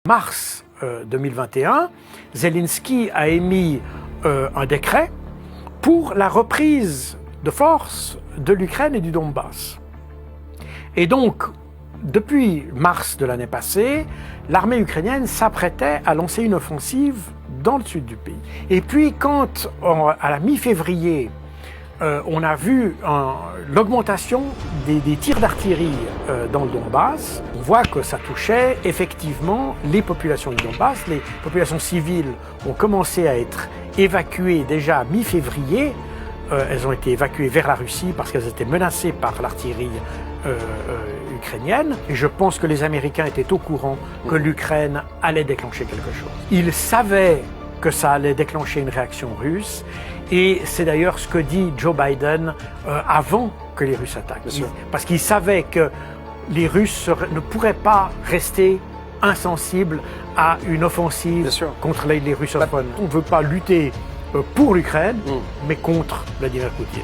Mars 2021, Zelensky a émis un décret pour la reprise de force de l'Ukraine et du Donbass. Et donc, depuis mars de l'année passée, l'armée ukrainienne s'apprêtait à lancer une offensive dans le sud du pays. Et puis, quand, à la mi-février, on a vu l'augmentation des tirs d'artillerie dans le Donbass, on voit que ça touchait effectivement les populations du Donbass. Les populations civiles ont commencé à être évacuées déjà mi-février. Elles ont été évacuées vers la Russie parce qu'elles étaient menacées par l'artillerie ukrainienne. Et je pense que les Américains étaient au courant que l'Ukraine allait déclencher quelque chose. Ils savaient que ça allait déclencher une réaction russe. Et c'est d'ailleurs ce que dit Joe Biden avant que les Russes attaquent. Parce qu'il savait que les Russes ne pourraient pas rester insensibles à une offensive contre les russophones. On ne veut pas lutter pour l'Ukraine, mais contre Vladimir Poutine.